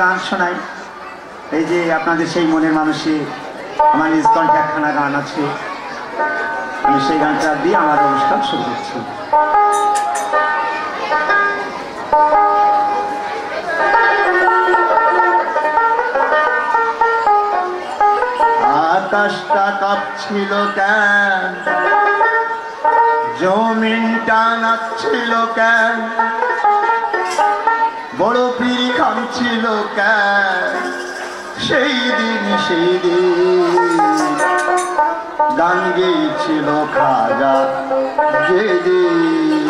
গান শোনাই। এই যে আপনাদের সেই মনের মানুষে আমার নিজ কণ্ঠে একখানা গান আছে, আমি সেই গানটা দিয়ে আমার অনুষ্ঠান শুরু করছি। আকাশটা কাঁপছিল কেন, জমিনটা নাচছিল কেন, বড় পিড়ি খামছিল কেন, সেই দিন গান গেয়েছিল খাজা যেদিন।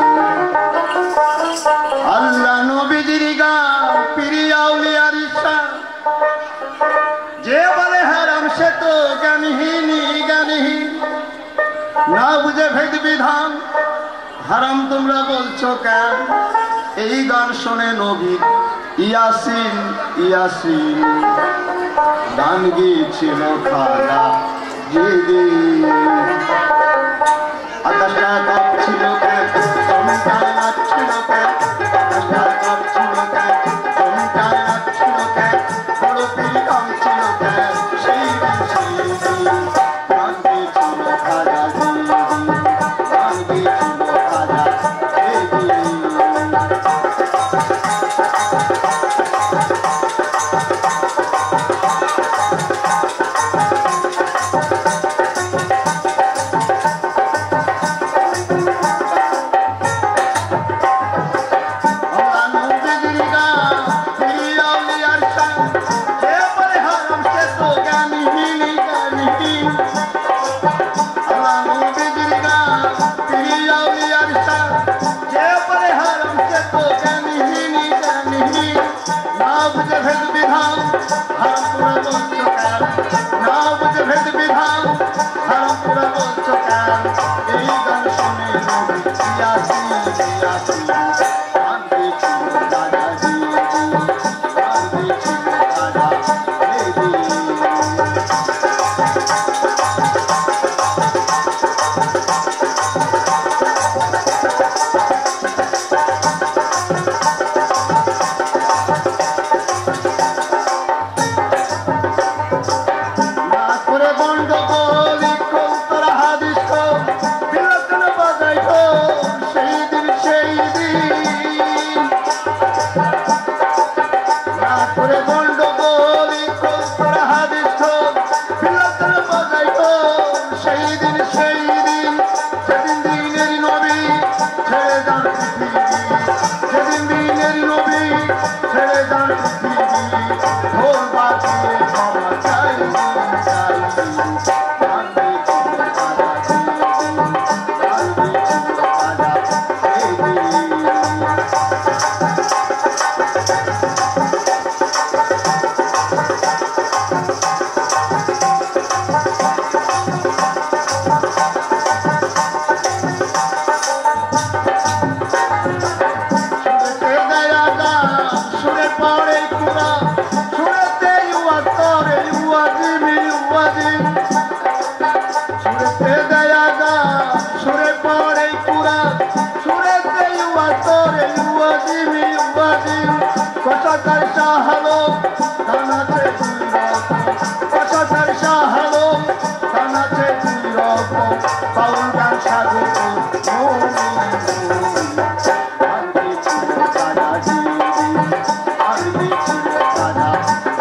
আল্লাহ নবীজির গান, পীরি আউলিয়ার ঈশান, যে বলে হারাম সে তো জ্ঞানহীন, না বুঝে ভেদ বিধান, হারাম তোমরা বলছো কেন। এই গান শোনে নবী ইয়াসিন ইয়াসিন গান গেয়েছিল খাজা যেদিন। আকাশটা কাঁপছিল কেন, জমিটা নাচছিল কেন, আকাশটা কাঁপছিল কেন, জমিটা নাচছিল কেন, বড় পীর কাঁপছিল কেন, সেই দিন গান গেয়েছিল খাজা যেদিন, গান গেয়েছিল খাজা যেদিন।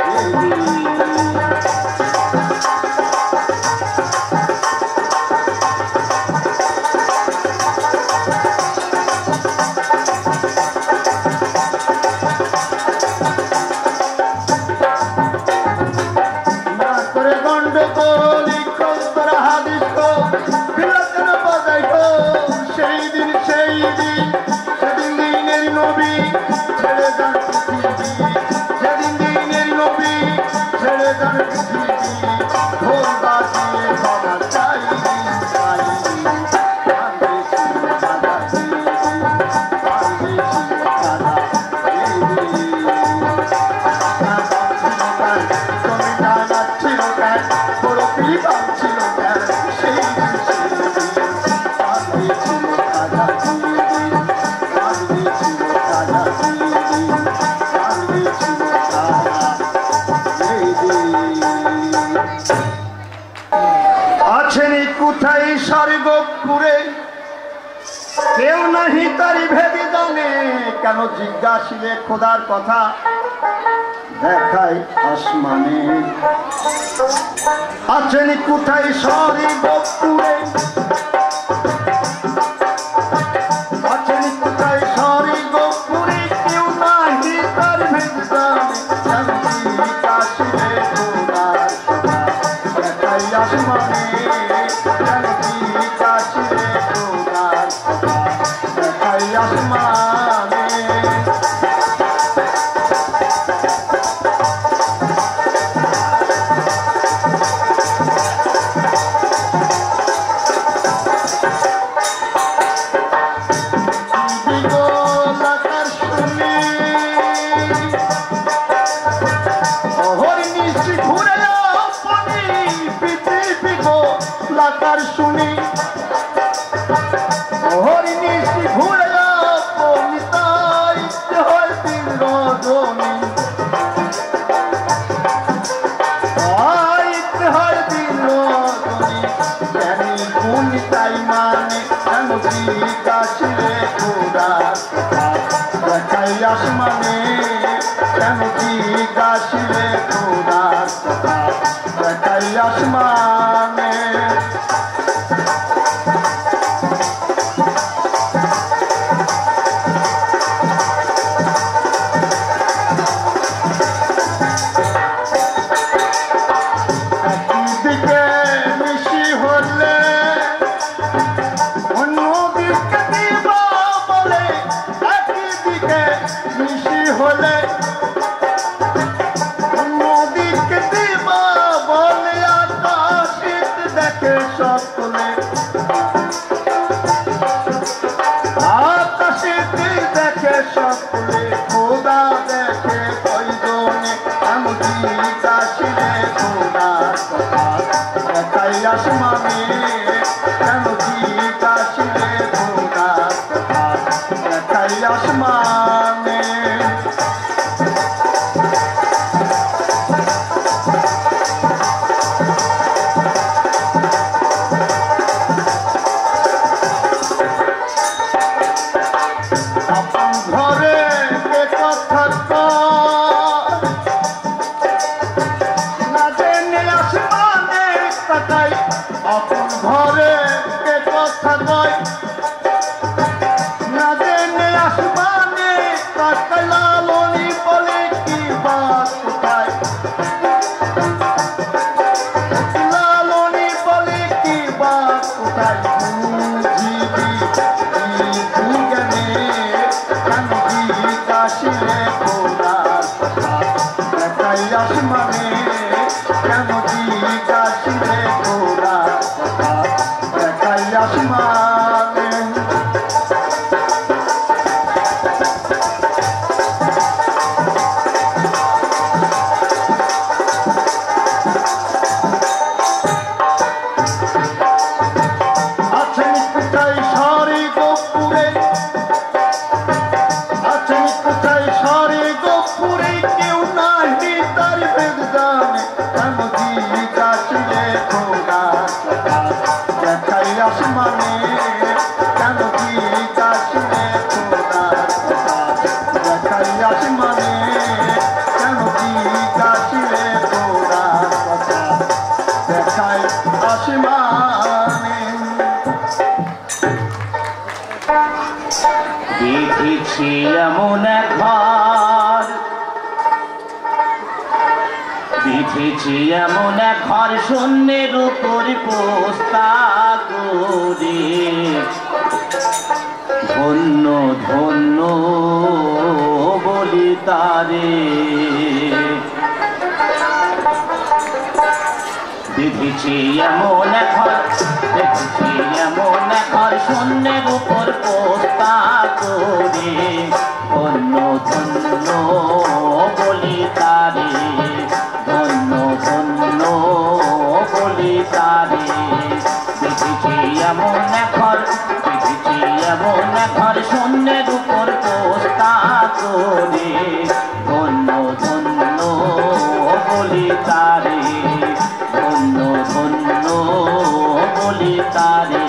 Thank you. নাহি তারি ভেদি জানে, কেন জিজ্ঞাসিলে খোদার কথা দেখাই আসমানে। আছেন কোথায় সরি গোপুরে, আছেন কোথায় সরি গোপুরে, কেউ নাহি তার ভেদ জানে, কেন জিজ্ঞাসিলে খোদার কথা দেখাই আসমানে, কেন জিজ্ঞাসিলে খোদার কথা দেখাই আসমানে। শুনি হরিণী ঘুরে হয় দিন রজনী, হয় দিন রজনী, জ্ঞানী গুণ তাই মানে, কেন জিজ্ঞাসিলে খোদার কথা দেখাই আসমানে, কেন জিজ্ঞাসিলে খোদার কথা দেখাই আসমানে। আসমানে কেন জিজ্ঞাসিলে খোদার কথা দেখাই আসমানে। আপন ঘরে কে কথা না জেনে আসমানে তাকাই, আপন ঘরে কে কথা কয় না জেনে আসমানে তাকাই, লালনী বলে কি বাত কোথায়, লালনী বলে কি বাত কোথায়, বুঝিবি জ্ঞানে কেন জিজ্ঞাসিলে খোদার কথা দেখাই আসমানে, কেন জিজ্ঞাসিলে খোদার কথা দেখাই আসমানে। আছেন কোথায় সরি গোপুরে, আছেন কোথায় সরি গোপুরে, কেউ নাহি তার ভেদ জানে, কেন জিজ্ঞাসিলে খোদার কথা দেখাই আসমানে, কেন জিজ্ঞাসিলে খোদার কথা দেখাই আসমানে, কেন জিজ্ঞাসিলে খোদার কথা দেখাই আসমানে। দেখেছি এমন এক ঘর, দেখেছি এমন এক ঘর শূন্যের উপর পোস্তা করে, ধন্য ধন্য বলি তারে। দেখেছি এমন এক ঘর, দেখেছি এমন এক ঘর শূন্যের উপর পোস্তা করে, ধন্য ধন্য বলি তারে, ধন্য ধন্য বলি তারে। দেখেছি এমন এক ঘর, দেখেছি এমন এক ঘর শূন্যের উপর পোস্তা করে, ধন্য ধন্য বলি তারে, ধন্য ধন্য বলি তারে।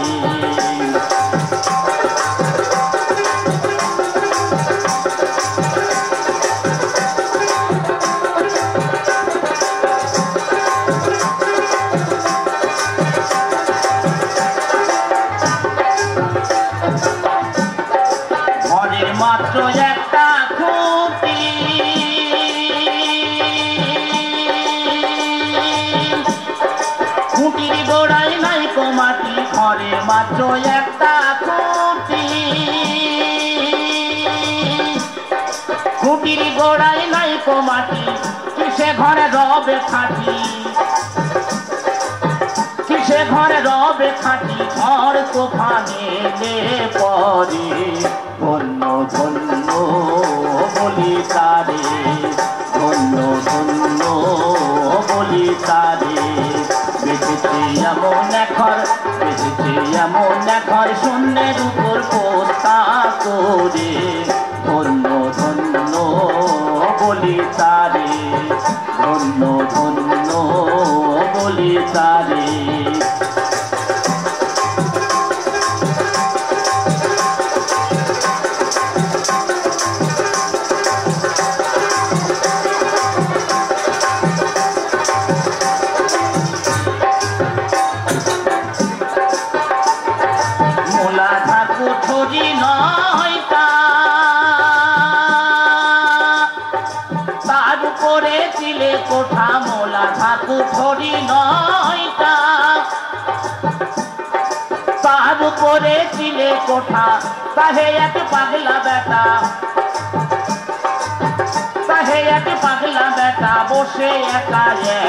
মাত্র একটা খুঁটি, খুঁটির গোড়ায় নাই কো মাটি, কিসে ঘরে রবে খাটি, কিসে ঘরে রবে খাটি, ঝড় তুফানে এলে পরে ধন্য ধন্য বলি তারে, ধন্য ধন্য বলি তারে। বেঁচেছে এমন এখন, বেঁচেছে এমন এখন শূন্যের উপর পোস্তা করে, ধন্য ধন্য বলি তারে, ধন্য ধন্য বলি তারে। কোঠা মোলা ঠাকু থরি নয়টা, তার উপরে চিলে কোঠা, তাহে এক পাগলা বেটা, তাহে এক পাগলা বেটা বসে একা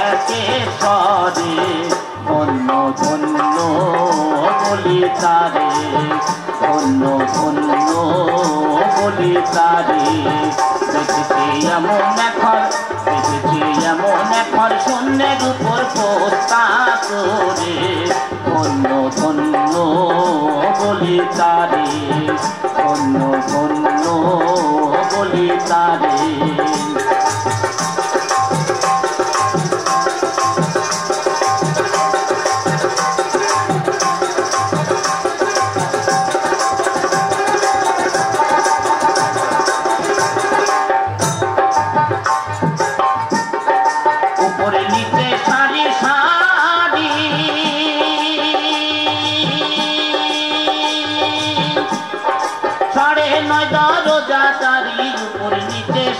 একে সরে, ধন্য ধন্য বলি তারে, ধন্য ধন্য বলি তারে। বেঁচেছে এমন এখন, বেঁচেছে এমন এখন শূন্যের উপর পোস্তা করে, ধন্য ধন্য বলি তারে, ধন্য ধন্য বলি তারে।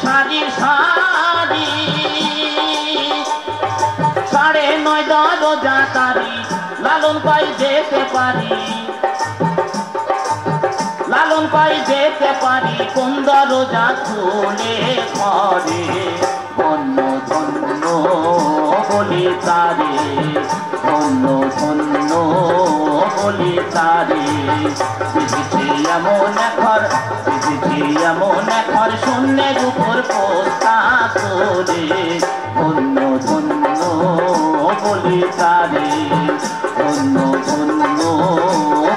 সারি সারি সাড়ে নয় দরজা তারি, লালন পাই যেতে পারি, লালন পাই যেতে পারি, কোন দরজা খুলে ঘরে, ধন্য ধন্য বলি তারে, ধন্য ধন্য বলি তারে। বেঁচেছে এমন এখন, বেঁচেছে এমন এখন শূন্যের উপর পোস্তা করে, ধন্য ধন্য বলি তারে, ধন্য ধন্য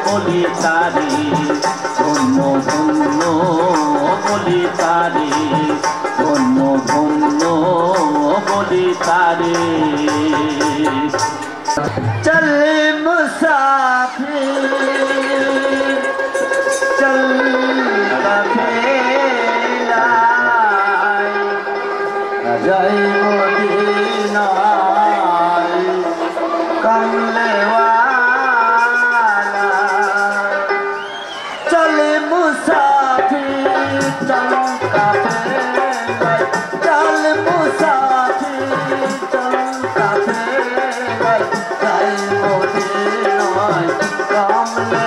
বলি তারে, ধন্য ধন্য বলি তারে, ধন্য ধন্য বলি তারে। चल मुसाफिर चल कफेला जाई मदीना कमले वाला। चल मुसाफिर चल कफेला, चल मुसाफिर चल कफेला, जाई मदीना कमले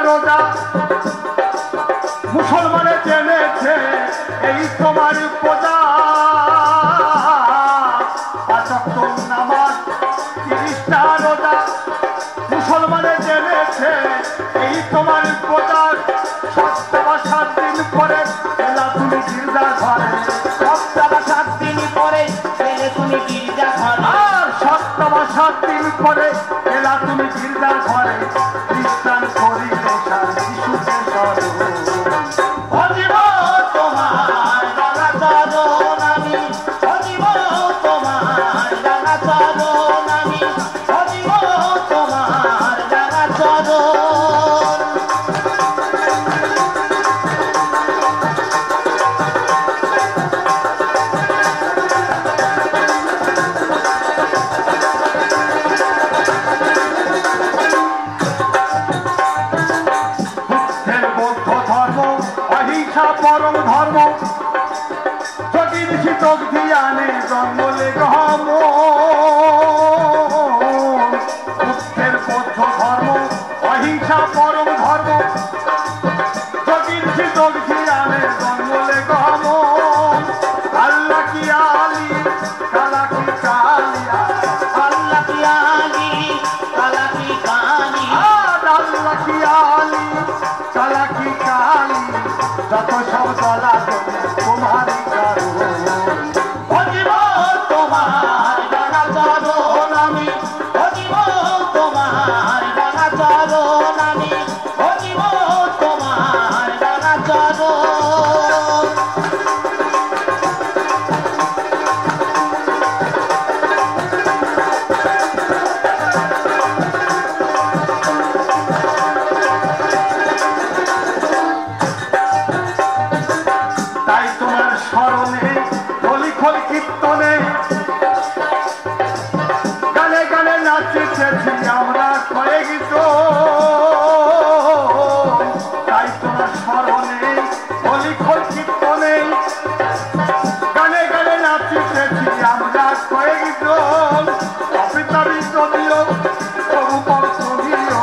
রোজা মুসলমানে জেনেছে এই তোমার প্রজা। 5 ওয়াক্ত নামাজ 30টা রোজা মুসলমানে জেনেছে এই তোমার প্রজা। সপ্তাহ 7 দিন পরে এলা তুমি গির্জা ঘরে, সপ্তাহ 7 দিন পরে এলে তুমি গির্জা ঘরে। আর সপ্তাহ 7 দিন পরে এলা তুমি গির্জা ঘরে। খ্রিস্টান করিলে শিশুকে স্মরণ। ভজিব তোমার রাঙা চরণ আমি, ভজিব তোমার রাঙা চরণ আমি, ভজিব তোমার রাঙা চরণ। পরম ধর্ম যদি ঋষি যোগ ধ্যানে জন্মলে গহম। বুদ্ধের বৌদ্ধ ধর্ম অহিংসা পরম ধর্ম যদি ঋষি যোগ ধ্যানে জন্মলে গহম। আল্লাহ কি আলী কালা কি কালিয়া, আল্লাহ কি আলী কালা কি কালি, আল্লাহ কি আলী কালা কি কালি। যত সব চলা তোমারই কারণ। ভজিব তোমার রাঙা চরণ আমি, ভজিব তোমার রাঙা চরণ আমি, ভজিব তোমার রাঙা চরণ। তাই তোমার স্মরণে হলি খোল কীর্তনে গানে গানে নাচেছি আমরা কয়েকজন। তাই তোমার স্মরণে হলি খোল কীর্তনে গানে গানে নাচেছি আমরা কয়েকজন। অপিতাবি যদিও তবু পক্ষীয়,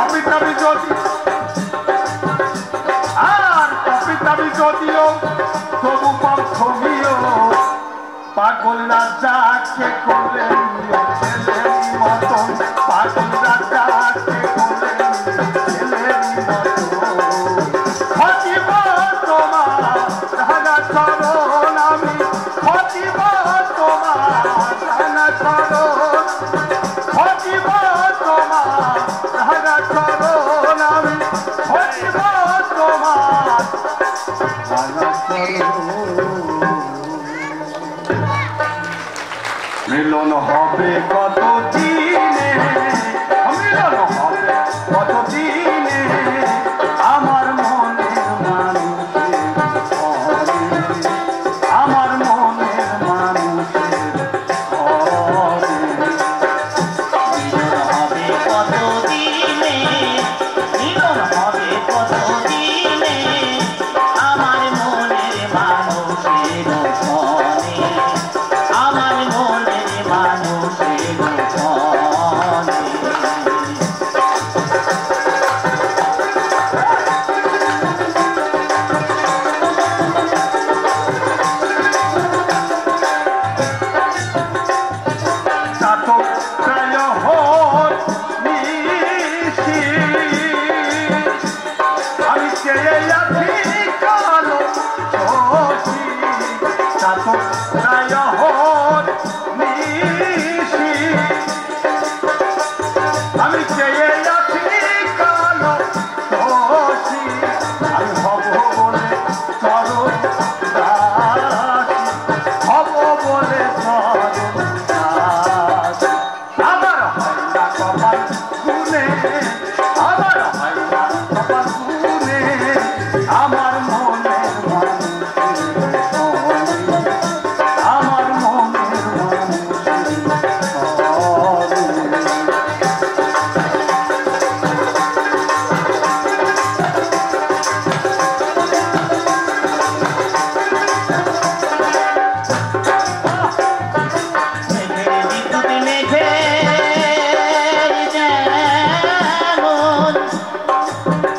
অপিতাবি যদি আর কবিতাবি যদিও তবু পক্ষীয়। পাগল রাজাকে করলেন ছেলের মতন, পাগল রাজাকে করলেন ছেলের মতন। ভজিব তোমার রাঙা চরণ আমি, ভজিব তোমার রাঙা চরণ, ভজিব তোমার রাঙা চরণ আমি, ভজিব তোমার রাঙা চরণ। মিলন হবে কত দিনে, মিলন হবে কত দিনে আমার মনের মানুষের ঘরে, আমার মনের মানুষের ঘরে। মিলন হবে কত দিনে, মিলন হবে কত দিনে আমার মনের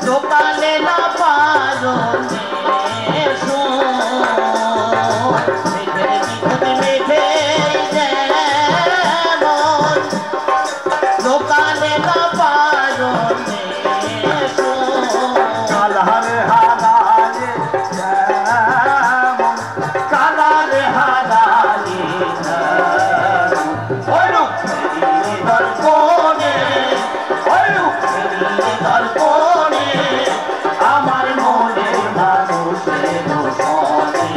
লোকালে না পারনে শোন মেঘের বিদ্যুৎ মেঘে যেমন লোকালে না পারনে শোন কালারে হারালে যেমন কালারে হারালে দর্পণে দর্পণে আমার মনের মানুষের সনে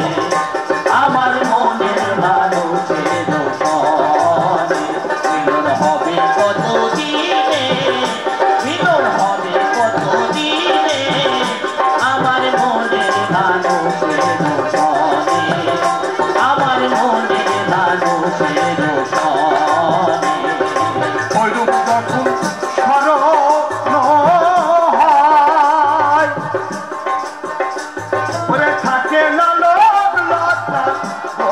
আমার মনের মানুষের সনে মিলন হবে কত দিনে মিলন হবে কত দিনে আমার মনের মানুষের সনে আমার মনের মানুষের সনে ওইরূপ যখন স্মরণ হয় ওরে থাকে না লোক লজ্জা ও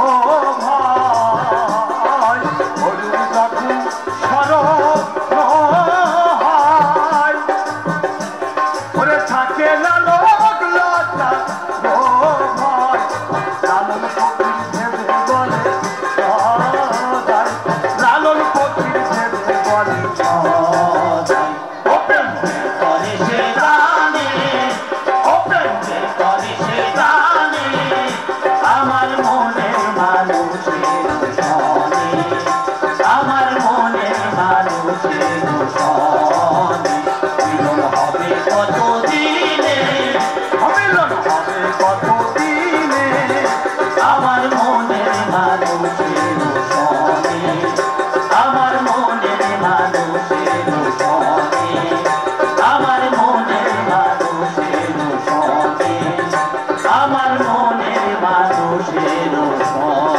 ভাই ওইরূপ যখন স্মরণ হয় ওরে থাকে না লোক লজ্জা ও ভাই লালন ফকির ভেবে বলে সদাই লালন ফকির ভেবে বলে সদাই ওপেন করে সে গানে ওপেন করে সে গানে আমার মনের মানুষের সনে আমার মনের মানুষের সনে মিলন হবে কত দিনে মিলন হবে কত দিনে আমার মনের মানুষের সনে আমার মনের মানুষের সনে আমার মনের মানুষের সনে আমার মনের মানুষের সনে